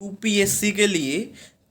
UPSC के लिए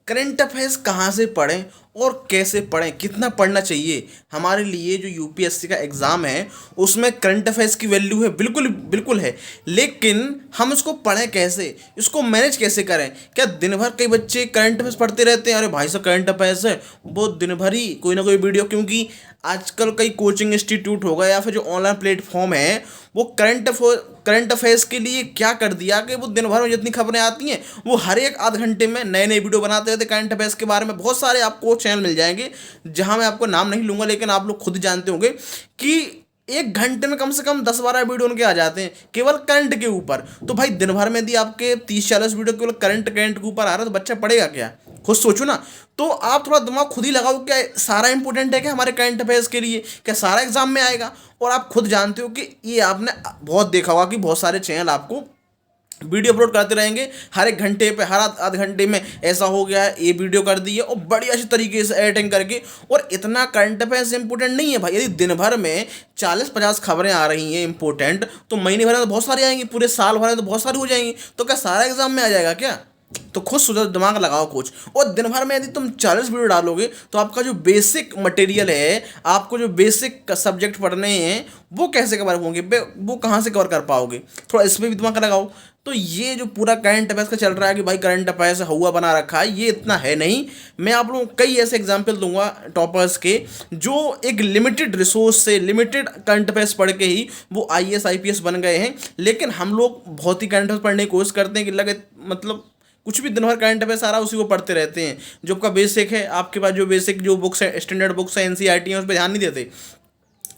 current affairs कहाँ से पढ़ें और कैसे पढ़ें, कितना पढ़ना चाहिए। हमारे लिए जो यूपीएससी का एग्ज़ाम है उसमें करंट अफेयर्स की वैल्यू है, बिल्कुल बिल्कुल है। लेकिन हम इसको पढ़ें कैसे, इसको मैनेज कैसे करें। क्या दिन भर कई बच्चे करंट अफेयर्स पढ़ते रहते हैं, अरे भाई साहब करंट अफेयर्स है, वो दिन भर ही कोई ना कोई वीडियो, क्योंकि आजकल कई कोचिंग इंस्टीट्यूट हो गए या फिर जो ऑनलाइन प्लेटफॉर्म है वो करंट अफेयर्स के लिए क्या कर दिया कि वो दिन भर में जितनी खबरें आती हैं वो हर एक आध घंटे में नए नए वीडियो बनाते रहते हैं करंट अफेयर्स के बारे में। बहुत सारे आपको चैनल मिल जाएंगे जहां मैं आपको नाम नहीं लूंगा, लेकिन आप लोग खुद जानते होंगे कि एक घंटे में कम से कम 10-12 वीडियो उनके आ जाते हैं केवल करंट के ऊपर। तो भाई दिन भर में यदि आपके 30-40 वीडियो केवल करंट करंट के ऊपर आ रहा है तो बच्चा पढ़ेगा क्या, खुद सोचो ना। तो आप थोड़ा दिमाग खुद ही लगाओ, क्या सारा इंपॉर्टेंट है क्या हमारे करंट अफेयर्स के लिए, क्या सारा एग्जाम में आएगा। और आप खुद जानते हो कि ये आपने बहुत देखा होगा कि बहुत सारे चैनल आपको वीडियो अपलोड करते रहेंगे हर एक घंटे पे, हर आध घंटे में ऐसा हो गया है, ये वीडियो कर दी है और बड़ी अच्छी तरीके से एडिटिंग करके। और इतना करंट अफेयर्स इंपॉर्टेंट नहीं है भाई। यदि दिन भर में 40-50 खबरें आ रही हैं इंपॉर्टेंट, तो महीने भर में तो बहुत सारी आएंगी, पूरे साल भर में तो बहुत सारी हो जाएंगी। तो क्या सारा एग्जाम में आ जाएगा क्या। तो खुद सोचो, दिमाग लगाओ कुछ। और दिन भर में यदि तुम 40 वीडियो डालोगे तो आपका जो बेसिक मटेरियल है, आपको जो बेसिक सब्जेक्ट पढ़ने हैं वो कैसे कवर होंगे, वो कहाँ से कवर कर पाओगे। थोड़ा इस पर भी दिमाग लगाओ। तो ये जो पूरा करंट अफेयर्स का चल रहा है कि भाई करंट अफेयर्स हुआ बना रखा है, ये इतना है नहीं। मैं आप लोगों को कई ऐसे एग्जाम्पल दूंगा टॉपर्स के जो एक लिमिटेड रिसोर्स से, लिमिटेड करंट अफेयर्स पढ़ के ही वो आईएएस आईपीएस बन गए हैं। लेकिन हम लोग बहुत ही करंट अफेयर्स पढ़ने की कोशिश करते हैं कि लगे मतलब कुछ भी दिन भर करंट अफेयर्स आ रहा है उसी को पढ़ते रहते हैं। जो आपका बेसिक है, आपके पास जो बेसिक जो बुक्स है, स्टैंडर्ड बुक्स है, एनसीईआरटी है, उस पर ध्यान नहीं देते।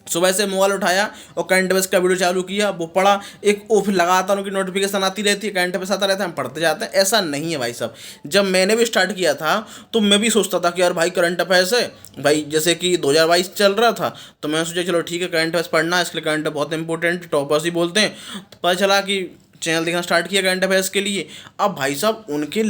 सुबह से मोबाइल उठाया और करंट अफेयर्स का वीडियो चालू किया, वो पढ़ा, एक वो फिर लगातार उनकी नोटिफिकेशन आती रहती है, करंट अफेयर्स आता रहता है, हम पढ़ते जाते हैं। ऐसा नहीं है भाई साहब। जब मैंने भी स्टार्ट किया था तो मैं भी सोचता था कि यार भाई करंट अफेयर्स है भाई, जैसे कि 2022 चल रहा था तो मैं सोचा चलो ठीक है करंट अफेयर्स पढ़ना है, इसके लिए करंट बहुत इंपॉर्टेंट, टॉपर्स ही बोलते हैं। पता चला कि चैनल देखना स्टार्ट किया करंट अफेयर्स के लिए। अब भाई साहब उनके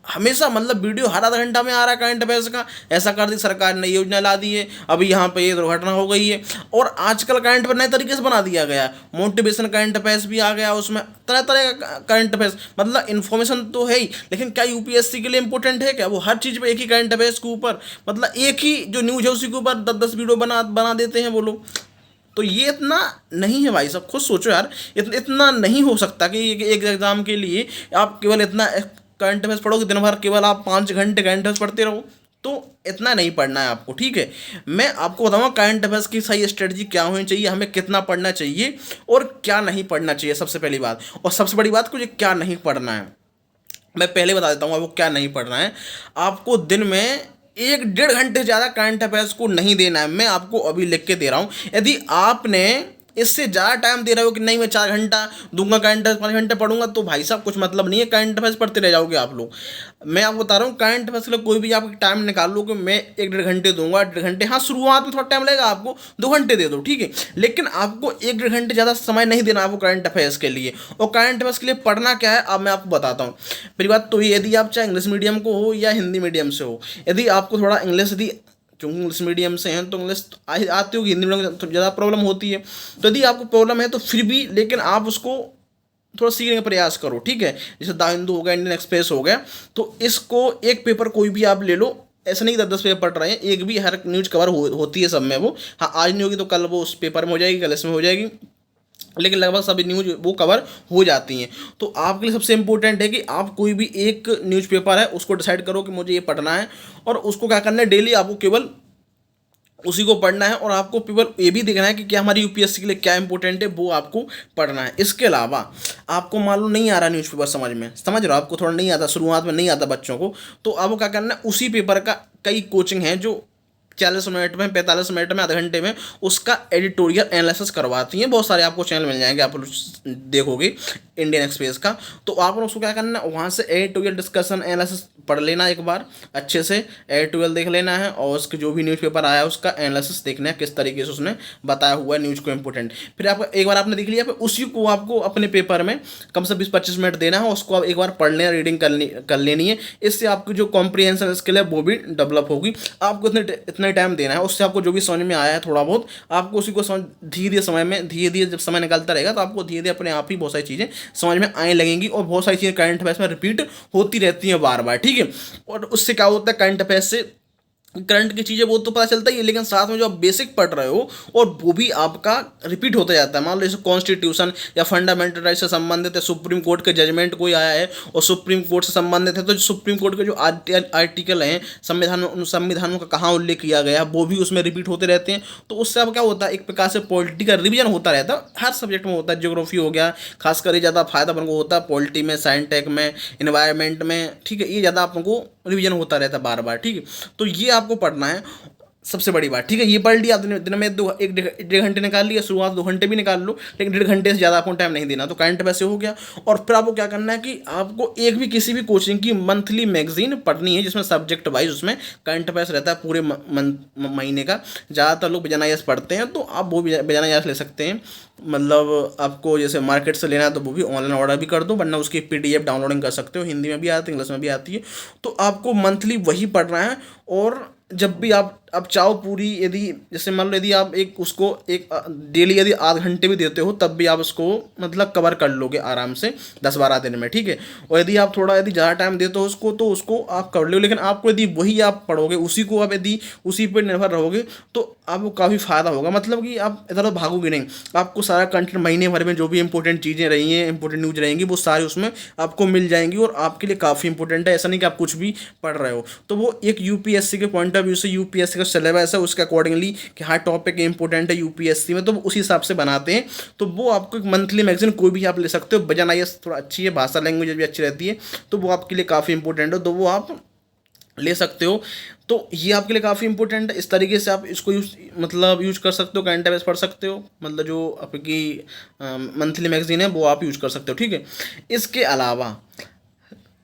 हमेशा मतलब वीडियो हर आधा घंटा में आ रहा है करंट अफेयर्स का। ऐसा कर दी सरकार ने, योजना ला दी है, अभी यहाँ पे ये दुर्घटना हो गई है। और आजकल करंट अफेयर नए तरीके से बना दिया गया, मोटिवेशन करंट अफेयर्स भी आ गया, उसमें तरह तरह का करंट अफेयर्स। मतलब इन्फॉर्मेशन तो है ही, लेकिन क्या यूपीएससी के लिए इंपॉर्टेंट है क्या। वो हर चीज़ पे एक ही करंट अफेयर्स के ऊपर, मतलब एक ही जो न्यूज़ है उसी के ऊपर 10-10 वीडियो बना बना देते हैं वो लोग। तो ये इतना नहीं है भाई साहब, खुद सोचो यार। इतना नहीं हो सकता कि एक एग्जाम के लिए आप केवल इतना करंट अफेयर्स पढ़ोगे दिन भर, केवल आप 5 घंटे करंट अफेयर्स पढ़ते रहो। तो इतना नहीं पढ़ना है आपको, ठीक है। मैं आपको बताऊंगा करंट अफेयर्स की सही स्ट्रेटजी क्या होनी चाहिए, हमें कितना पढ़ना चाहिए और क्या नहीं पढ़ना चाहिए, सबसे पहली बात। और सबसे बड़ी बात, मुझे क्या नहीं पढ़ना है मैं पहले बता देता हूँ आपको क्या नहीं पढ़ना है। आपको दिन में 1-1.5 घंटे से ज़्यादा करंट अफेयर्स को नहीं देना है। मैं आपको अभी लिख के दे रहा हूँ। यदि आपने इससे ज़्यादा टाइम दे रहे हो कि नहीं मैं 4 घंटा दूंगा करंट अफेयर्स, 5 घंटे पढ़ूंगा, तो भाई साहब कुछ मतलब नहीं है, करंट अफेयर्स पढ़ते रह जाओगे आप लोग। मैं आपको बता रहा हूँ करंट अफेयर्स के लिए कोई भी आप टाइम निकाल लो कि मैं 1-1.5 घंटे दूंगा, 1.5 घंटे। हाँ शुरुआत में थोड़ा टाइम लगेगा आपको, 2 घंटे दे दो ठीक है, लेकिन आपको 1-1.5 घंटे ज़्यादा समय नहीं देना आपको करंट अफेयर्स के लिए। और करंट अफेयर्स के लिए पढ़ना क्या है अब मैं आपको बताता हूँ। पहली बात तो ये, यदि आप चाहे इंग्लिश मीडियम को हो या हिंदी मीडियम से हो, यदि आपको थोड़ा इंग्लिश, यदि क्योंकि इंग्लिश मीडियम से हैं तो इंग्लिश आती होगी, हिंदी मीडियम तो ज़्यादा प्रॉब्लम होती है। तो यदि आपको प्रॉब्लम है तो फिर भी, लेकिन आप उसको थोड़ा सीखने का प्रयास करो, ठीक है। जैसे द हिंदू हो गया, इंडियन एक्सप्रेस हो गया, तो इसको एक पेपर कोई भी आप ले लो। ऐसा नहीं 10-10 पेपर पढ़ रहे हैं, एक भी हर न्यूज़ कवर होती है सब में वो। हाँ आज नहीं होगी तो कल वो उस पेपर में हो जाएगी, कल इसमें हो जाएगी, लेकिन लगभग सभी न्यूज़ वो कवर हो जाती हैं। तो आपके लिए सबसे इंपॉर्टेंट है कि आप कोई भी एक न्यूज़पेपर है उसको डिसाइड करो कि मुझे ये पढ़ना है, और उसको क्या करना है, डेली आपको केवल उसी को पढ़ना है। और आपको केवल ये भी देखना है कि क्या हमारी यूपीएससी के लिए क्या इंपॉर्टेंट है, वो आपको पढ़ना है। इसके अलावा आपको मालूम नहीं आ रहा न्यूज़पेपर समझ रहे हो, आपको थोड़ा नहीं आता, शुरुआत में नहीं आता बच्चों को, तो आपको क्या करना है, उसी पेपर का कई कोचिंग है जो 40 मिनट में, 45 मिनट में, आधे घंटे में उसका एडिटोरियल एनालिसिस करवाती हैं। बहुत सारे आपको चैनल मिल जाएंगे, आप देखोगे इंडियन एक्सप्रेस का, तो आप उसको क्या करना है, वहाँ से एडिटोरियल डिस्कशन एनालिसिस पढ़ लेना एक बार अच्छे से, एडिटोरियल देख लेना है, और उसके जो भी न्यूज़पेपर आया है उसका एनालिसिस देखना है किस तरीके से उसने बताया हुआ है न्यूज़ को इंपॉर्टेंट। फिर आपको एक बार आपने देख लिया, फिर उसी को आपको अपने पेपर में कम से 20-25 मिनट देना है, उसको आप एक बार पढ़ लेना, रीडिंग कर लेनी है। इससे आपकी जो कॉम्प्रिहेंशन स्किल है वो भी डेवलप होगी। आपको इतने उतना ही टाइम देना है, उससे आपको जो भी समझ में आया है थोड़ा बहुत आपको उसी को समझ धीरे धीरे समय में धीरे धीरे जब समय निकलता रहेगा तो आपको धीरे धीरे अपने आप ही बहुत सारी चीज़ें समझ में आने लगेंगी और बहुत सारी चीज़ें करंट अफेयर्स में रिपीट होती रहती हैं बार बार, ठीक है। और उससे क्या होता है, करंट अफेयर्स से करंट की चीज़ें वो तो पता चलता ही है, लेकिन साथ में जो आप बेसिक पढ़ रहे हो और वो भी आपका रिपीट होता जाता है। मान लो जैसे कॉन्स्टिट्यूशन या फंडामेंटल राइट से संबंधित है, सुप्रीम कोर्ट के जजमेंट कोई आया है और सुप्रीम कोर्ट से संबंधित है, तो सुप्रीम कोर्ट के जो आर्टिकल हैं संविधान में, उन संविधानों का कहाँ उल्लेख किया गया है वो भी उसमें रिपीट होते रहते हैं। तो उससे अब क्या होता है, एक प्रकार से पॉलिटी का रिविजन होता रहता है, हर सब्जेक्ट में होता है। ज्योग्राफी हो गया, खासकर ये ज़्यादा फायदा अपन को होता है पॉलिटी में, साइंस टेक में, इन्वायरमेंट में, ठीक है। ये ज़्यादा अपन को रिवीजन होता रहता है बार बार, ठीक है। तो ये आपको पढ़ना है सबसे बड़ी बात, ठीक है। ये पढ़ लिया आपने, दिन में एक डेढ़ घंटे निकाल लिया, शुरुआत 2 घंटे भी निकाल लो, लेकिन 1.5 घंटे से ज़्यादा आपको टाइम नहीं देना। तो करंट वैसे हो गया। और फिर आपको क्या करना है कि आपको एक भी किसी भी कोचिंग की मंथली मैगजीन पढ़नी है जिसमें सब्जेक्ट वाइज उसमें करंट अफेयर्स रहता है पूरे महीने का। ज़्यादातर लोग बिजाना यस पढ़ते हैं, तो आप वो बिजाना यस ले सकते हैं। मतलब आपको जैसे मार्केट से लेना है तो वो भी ऑनलाइन ऑर्डर भी कर दो, वरना उसकी PDF डाउनलोडिंग कर सकते हो, हिंदी में भी आती है, इंग्लिश में भी आती है। तो आपको मंथली वही पढ़ना है। और जब भी आप चाहो पूरी, यदि जैसे मान लो यदि आप एक उसको एक डेली यदि आध घंटे भी देते हो तब भी आप उसको मतलब कवर कर लोगे आराम से 10-12 दिन में, ठीक है। और यदि आप थोड़ा यदि ज़्यादा टाइम देते हो उसको तो उसको आप कर लो, लेकिन आपको यदि वही आप पढ़ोगे उसी को, आप यदि उसी पर निर्भर रहोगे तो आपको काफ़ी फ़ायदा होगा। मतलब कि आप इधर उधर भागोगे नहीं, आपको सारा कंटेंट महीने भर में जो भी इंपॉर्टेंट चीज़ें रही हैं, इंपॉर्टेंट न्यूज़ रहेंगी, वो सारी उसमें आपको मिल जाएंगी और आपके लिए काफ़ी इंपॉर्टेंट है। ऐसा नहीं कि आप कुछ भी पढ़ रहे हो। तो वो एक UPSC के पॉइंट ऑफ व्यू से, UPSC का सिलेबस है उसके अकॉर्डिंगली कि हाँ टॉपिक इंपॉर्टेंट है UPSC में, तो उसी हिसाब से बनाते हैं। तो वो आपको एक मंथली मैगजीन कोई भी आप ले सकते हो। वजन IAS थोड़ा अच्छी है, भाषा लैंग्वेज भी अच्छी रहती है, तो वो आपके लिए काफ़ी इंपॉर्टेंट है, तो वो आप ले सकते हो। तो ये आपके लिए काफ़ी इंपॉर्टेंट है। इस तरीके से आप इसको यूज कर सकते हो, करंट अफेयर्स पढ़ सकते हो। मतलब जो आपकी मंथली मैगजीन है वो आप यूज कर सकते हो, ठीक है। इसके अलावा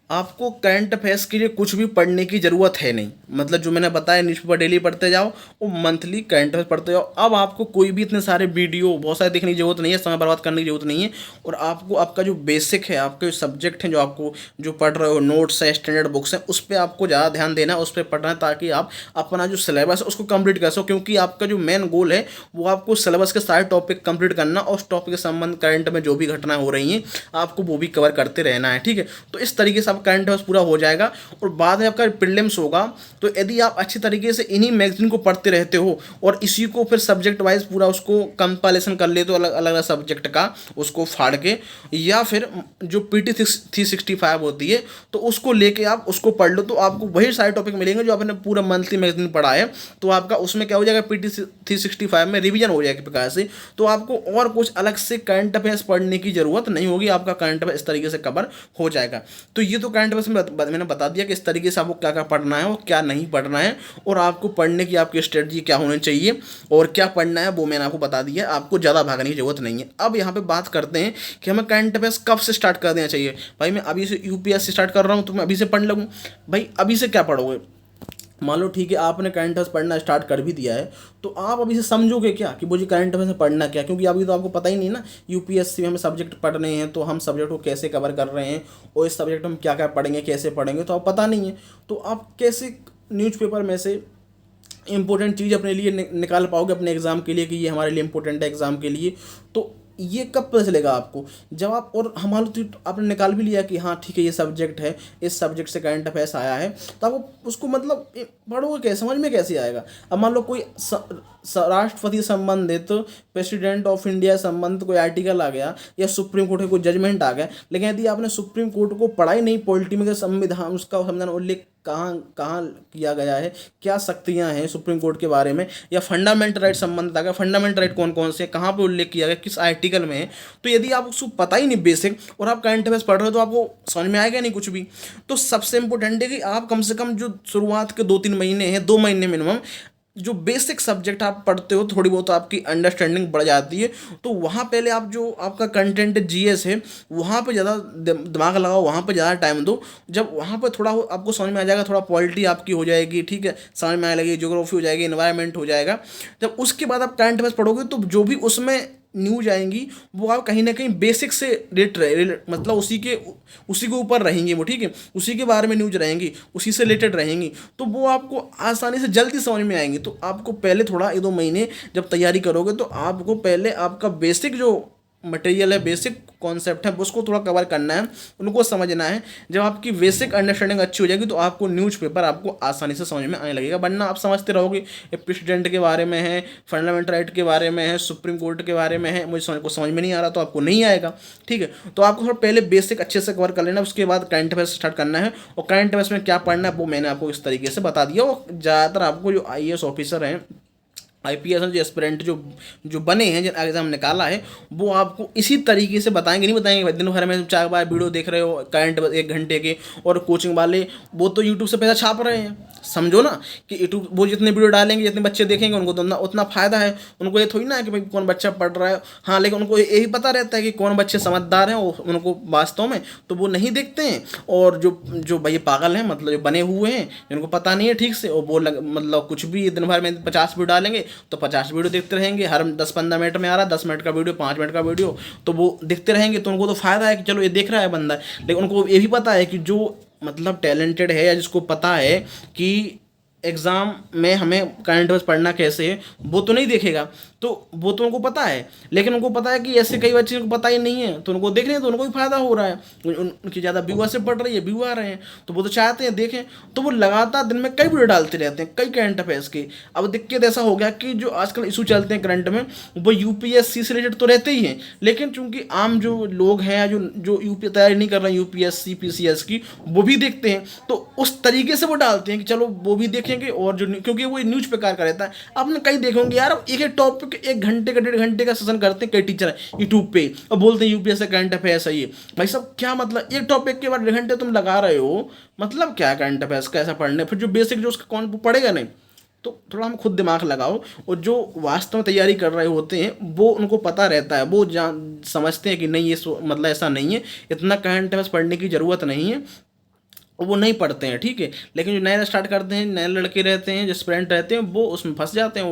आपको करंट अफेयर्स के लिए कुछ भी पढ़ने की ज़रूरत है नहीं। मतलब जो मैंने बताया, न्यूज़पेपर डेली पढ़ते जाओ और मंथली करंट अफेयर्स पढ़ते जाओ। अब आपको कोई भी इतने सारे वीडियो बहुत सारे देखने की ज़रूरत नहीं है, समय बर्बाद करने की ज़रूरत नहीं है। और आपको आपका जो बेसिक है, आपके सब्जेक्ट हैं जो आपको जो पढ़ रहे हो, नोट्स है, स्टैंडर्ड बुक्स हैं, उस पर आपको ज़्यादा ध्यान देना है, उस पर पढ़ना है, ताकि आप अपना जो सिलेबस है उसको कंप्लीट कर सको। क्योंकि आपका जो मेन गोल है वो आपको सिलेबस के सारे टॉपिक कंप्लीट करना और उस टॉपिक के संबंध करंट में जो भी घटनाएं हो रही हैं आपको वो भी कवर करते रहना है, ठीक है। तो इस तरीके से आप करंट अफेयर्स पूरा हो जाएगा। और बाद में आपका प्रीलिम्स होगा, तो यदि आप अच्छी तरीके से इन्हीं मैगजीन को पढ़ते रहते हो और इसी को फिर सब्जेक्ट वाइज पूरा उसको कंपाइलेशन कर लेते हो, अलग अलग सब्जेक्ट का उसको फाड़ के, या फिर जो PT 365 होती है तो उसको लेके आप उसको पढ़ लो, तो आपको वही सारे टॉपिक मिलेंगे जो आपने पूरा मंथली मैगजीन पढ़ा है। तो आपका उसमें क्या हो जाएगा, PT 365 में रिवीजन हो जाएगा प्रकार से। तो आपको और कुछ अलग से करंट अफेयर्स पढ़ने की जरूरत नहीं होगी, आपका करंट अफेयर्स इस तरीके से कवर हो जाएगा। तो ये तो करंट अफेयर्स में मैंने बता दिया कि इस तरीके से आपको क्या क्या पढ़ना है और क्या नहीं पढ़ना है, और आपको पढ़ने की आपकी स्ट्रेटजी क्या होनी चाहिए और क्या पढ़ना है वो मैंने आपको बता दिया। आपको ज़्यादा भागने की जरूरत नहीं है। अब यहाँ पे बात करते हैं कि हमें करंट अफेयर्स कब से स्टार्ट कर देना चाहिए। भाई मैं अभी से UPSC स्टार्ट कर रहा हूँ तो मैं अभी से पढ़ लगूँ? भाई अभी से क्या पढ़ोगे? मान लो ठीक है आपने करंट अफेयर्स पढ़ना स्टार्ट कर भी दिया है, तो आप अभी से समझोगे क्या कि मुझे करंट अफेयर्स में पढ़ना क्या? क्योंकि अभी तो आपको पता ही नहीं ना, UPSC में हमें सब्जेक्ट पढ़ने हैं तो हम सब्जेक्ट को कैसे कवर कर रहे हैं और इस सब्जेक्ट में हम क्या क्या पढ़ेंगे, कैसे पढ़ेंगे, तो आप पता नहीं है। तो आप कैसे न्यूज़पेपर में से इंपॉर्टेंट चीज़ अपने लिए निकाल पाओगे अपने एग्ज़ाम के लिए कि ये हमारे लिए इंपॉर्टेंट है एग्ज़ाम के लिए? तो ये कब पता चलेगा आपको? जब आप, और हमारा तो आपने निकाल भी लिया कि हाँ ठीक है ये सब्जेक्ट है, इस सब्जेक्ट से करंट अफेयर्स आया है, तो आप उसको मतलब पढ़ोगे कैसे, समझ में कैसे आएगा? अब मान लो कोई राष्ट्रपति संबंधित, प्रेसिडेंट ऑफ इंडिया संबंधित कोई आर्टिकल आ गया या सुप्रीम कोर्ट का कोई जजमेंट आ गया, लेकिन यदि आपने सुप्रीम कोर्ट को पढ़ा ही नहीं, पॉलिटी में संविधान उसका संविधान उल्लेख कहाँ कहाँ किया गया है, क्या शक्तियाँ हैं सुप्रीम कोर्ट के बारे में, या फंडामेंटल राइट संबंधित आ गया, फंडामेंटल राइट कौन कौन से, कहाँ पे उल्लेख किया गया, किस आर्टिकल में है, तो यदि आप उसको पता ही नहीं बेसिक और आप करंट अफेयर्स पढ़ रहे हो तो आपको समझ में आएगा नहीं कुछ भी। तो सबसे इंपॉर्टेंट है कि आप कम से कम जो शुरुआत के 2-3 महीने हैं, 2 महीने मिनिमम, जो बेसिक सब्जेक्ट आप पढ़ते हो, थोड़ी बहुत आपकी अंडरस्टैंडिंग बढ़ जाती है, तो वहाँ पहले आप जो आपका कंटेंट GS है वहाँ पे ज़्यादा दिमाग लगाओ, वहाँ पे ज़्यादा टाइम दो। जब वहाँ पे थोड़ा आपको समझ में आ जाएगा, थोड़ा पॉलिटी आपकी हो जाएगी, ठीक है, समझ में आने लगेगी, ज्योग्राफी हो जाएगी, एनवायरनमेंट हो जाएगा, जब उसके बाद आप करंट अफेयर्स पढ़ोगे तो जो भी उसमें न्यूज आएंगी वो आप कहीं ना कहीं बेसिक से मतलब उसी के ऊपर रहेंगी वो, ठीक है, उसी के बारे में न्यूज रहेंगी, उसी से रिलेटेड रहेंगी, तो वो आपको आसानी से जल्दी समझ में आएंगी। तो आपको पहले थोड़ा 1-2 महीने जब तैयारी करोगे तो आपको पहले आपका बेसिक जो मटेरियल है, बेसिक कॉन्सेप्ट है, उसको थोड़ा कवर करना है, उनको समझना है। जब आपकी बेसिक अंडरस्टैंडिंग अच्छी हो जाएगी तो आपको न्यूज़पेपर आपको आसानी से समझ में आने लगेगा। वरना आप समझते रहोगे ये प्रेसिडेंट के बारे में है, फंडामेंटल राइट के बारे में है, सुप्रीम कोर्ट के बारे में है, मुझे समझ में नहीं आ रहा तो आपको नहीं आएगा, ठीक है। तो आपको थोड़ा पहले बेसिक अच्छे से कवर कर लेना, उसके बाद करंट अफेयर्स स्टार्ट करना है। और करंट अफेयर्स में क्या पढ़ना है वो मैंने आपको इस तरीके से बता दिया। और ज़्यादातर आपको जो IAS ऑफिसर हैं, IPS जो एस्पिरेंट जो जो बने हैं, जिन एग्जाम निकाला है, वो आपको इसी तरीके से बताएंगे। नहीं बताएंगे भाई दिन भर में 4 बार वीडियो देख रहे हो करंट 1 घंटे के, और कोचिंग वाले वो तो यूट्यूब से पैसा छाप रहे हैं, समझो ना, कि यूट्यूब वो जितने वीडियो डालेंगे, जितने बच्चे देखेंगे, उनको तो उतना फायदा है। उनको ये थोड़ी ना है कि भाई कौन बच्चा पढ़ रहा है, हाँ, लेकिन उनको यही पता रहता है कि कौन बच्चे समझदार हैं, उनको वास्तव में तो वो नहीं देखते हैं। और जो जो भाई पागल हैं, मतलब जो बने हुए हैं, जिनको पता नहीं है ठीक से, और वो मतलब कुछ भी दिन भर में 50 वीडियो डालेंगे तो 50 वीडियो देखते रहेंगे। हर 10-15 मिनट में आ रहा, 10 मिनट का वीडियो, 5 मिनट का वीडियो, तो वो देखते रहेंगे। तो उनको तो फायदा है कि चलो ये देख रहा है बंदा, लेकिन उनको ये भी पता है कि जो मतलब टैलेंटेड है, या जिसको पता है कि एग्ज़ाम में हमें करंट अफेयर्स पढ़ना कैसे है, वो तो नहीं देखेगा। तो वो तो उनको पता है, लेकिन उनको पता है कि ऐसे कई बच्चे को पता ही नहीं है, तो उनको देख रहे हैं तो उनको भी फायदा हो रहा है, उनकी ज़्यादा व्यू से पढ़ रही है, व्यू आ रहे हैं, तो वो तो चाहते हैं देखें। तो वो लगातार दिन में कई वीडियो डालते रहते हैं, कई करंट अफेयर्स के। अब दिक्कत ऐसा हो गया कि जो आजकल इशू चलते हैं करंट में, वो UPSC से रिलेटेड तो रहते ही हैं, लेकिन चूंकि आम जो लोग हैं, जो जो यूपी तैयारी नहीं कर रहे हैं UPSC PCS की, वो भी देखते हैं, तो उस तरीके से वो डालते हैं कि चलो वो भी देखेंगे। और जो क्योंकि वो न्यूज प्रकार का रहता है, आपने कई देखेंगे यार, एक एक टॉपिक 1 घंटे का 1.5 घंटे का सेशन करते हैं कई टीचर हैं यूट्यूब पे, और बोलते हैं UPSC करंट अफेयर्स है ये। भाई साहब क्या मतलब, एक टॉपिक के बाद 1.5 घंटे तुम लगा रहे हो, मतलब क्या करंट अफेयर्स कैसा पढ़ने, फिर जो बेसिक जो उसका कौन पढ़ेगा नहीं। तो थोड़ा हम खुद दिमाग लगाओ, और जो वास्तव में तैयारी कर रहे होते हैं वो उनको पता रहता है, वो समझते हैं कि नहीं ये मतलब ऐसा नहीं है, इतना करंट अफेयर्स पढ़ने की ज़रूरत नहीं है, वो नहीं पढ़ते हैं, ठीक है। लेकिन जो नए स्टार्ट करते हैं, नए लड़के रहते हैं, जो स्टूडेंट रहते हैं, वो उसमें फंस जाते हैं।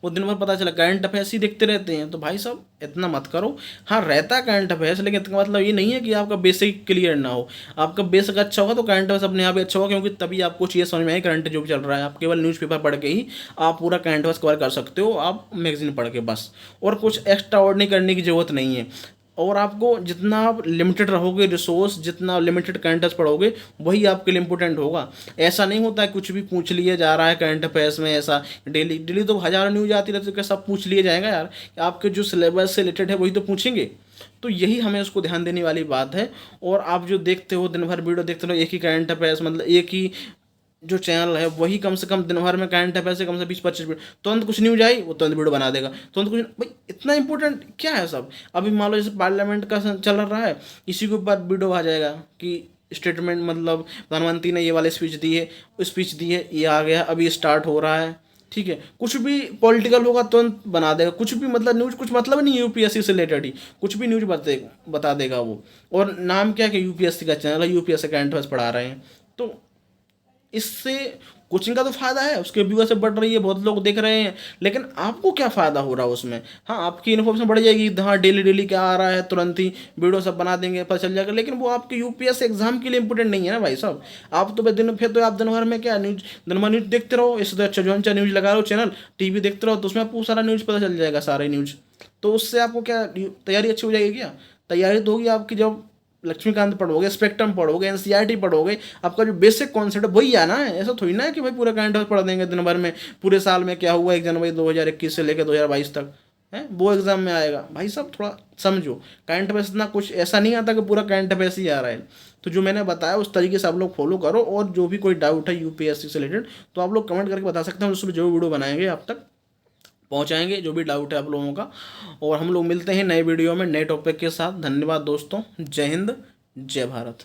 वो दिन भर पता चला करंट अफेयर्स ही देखते रहते हैं। तो भाई साहब इतना मत करो। हाँ, रहता है करंट अफेयर्स, लेकिन इसका मतलब ये नहीं है कि आपका बेसिक क्लियर ना हो। आपका बेसिक अच्छा होगा तो करंट अफेयर्स अपने आप ही अच्छा होगा, क्योंकि तभी आपको चीज़ें समझ में आए करंट जो भी चल रहा है। आप केवल न्यूज़पेपर पढ़ के ही आप पूरा करंट अफेयर्स कवर कर सकते हो, आप मैगजीन पढ़ के बस, और कुछ एक्स्ट्रा ऑर्डिनरी करने की ज़रूरत नहीं है। और आपको जितना आप लिमिटेड रहोगे रिसोर्स, जितना लिमिटेड करंट अफेयर्स पढ़ोगे, वही आपके लिए इंपॉर्टेंट होगा। ऐसा नहीं होता है कुछ भी पूछ लिया जा रहा है करंट अफेयर्स में, ऐसा डेली डेली तो हज़ारों न्यूज आती रहती है, तो सब पूछ लिया जाएगा यार, आपके जो सिलेबस से रिलेटेड है वही तो पूछेंगे। तो यही हमें उसको ध्यान देने वाली बात है। और आप जो देखते हो दिन भर वीडियो देखते हो, एक ही करंट अफेयर्स, मतलब एक ही जो चैनल है वही कम से कम दिन भर में करंट अफेयर से कम से 20-25 मिनट, तुरंत कुछ न्यूज आई वो तुरंत वीडियो बना देगा, तुरंत कुछ। भाई इतना इंपॉर्टेंट क्या है सब। अभी मान लो जैसे पार्लियामेंट का चल रहा है, इसी के ऊपर वीडियो आ जाएगा कि स्टेटमेंट, मतलब प्रधानमंत्री ने ये वाली स्पीच दी है, स्पीच दी है, ये आ गया, अभी स्टार्ट हो रहा है, ठीक है। कुछ भी पॉलिटिकल होगा तुरंत बना देगा, कुछ भी मतलब न्यूज, कुछ मतलब नहीं UPSC से रिलेटेड ही कुछ भी न्यूज बता देगा वो। और नाम क्या कि UPSC का चैनल है, UPSC करंट अफेयर्स पढ़ा रहे हैं। तो इससे कोचिंग का तो फायदा है, उसके व्यूअर से बढ़ रही है, बहुत लोग देख रहे हैं, लेकिन आपको क्या फ़ायदा हो रहा है उसमें। हाँ, आपकी इन्फॉर्मेशन बढ़ जाएगी, हाँ डेली डेली क्या आ रहा है, तुरंत ही वीडियो सब बना देंगे, पता चल जाएगा, लेकिन वो आपके UPSC एग्जाम के लिए इंपॉर्टेंट नहीं है ना भाई साहब। आप तो फिर तो आप दिन भर में क्या न्यूज, दिन भर न्यूज देखते रहो, इससे अच्छा जो अच्छा न्यूज लगा रहे हो चैनल, TV देखते रहो, तो उसमें आपको सारा न्यूज पता चल जाएगा, सारे न्यूज। तो उससे आपको क्या तैयारी अच्छी हो जाएगी क्या। तैयारी तो होगी आपकी जब लक्ष्मीकांत पढ़ोगे, स्पेक्ट्रम पढ़ोगे, NCERT पढ़ोगे, आपका जो बेसिक कॉन्सेप्ट है वही आना है। ऐसा थोड़ी ना है कि भाई पूरा करंट अफेयर पढ़ देंगे दिन भर में, पूरे साल में क्या हुआ 1 जनवरी 2021 से लेकर 2022 तक है वो एग्जाम में आएगा। भाई साहब थोड़ा समझो, करंट अफेयर्स इतना कुछ ऐसा नहीं आता कि पूरा करंट अफेयर्स ही आ रहा है। तो जो मैंने बताया उस तरीके से आप लोग फॉलो करो, और जो भी कोई डाउट है UPSC से रिलेटेड तो आप लोग कमेंट करके बता सकते हैं, उसमें जो वीडियो बनाएंगे आप तक पहुंचाएंगे जो भी डाउट है आप लोगों का। और हम लोग मिलते हैं नए वीडियो में नए टॉपिक के साथ। धन्यवाद दोस्तों, जय हिंद, जय भारत।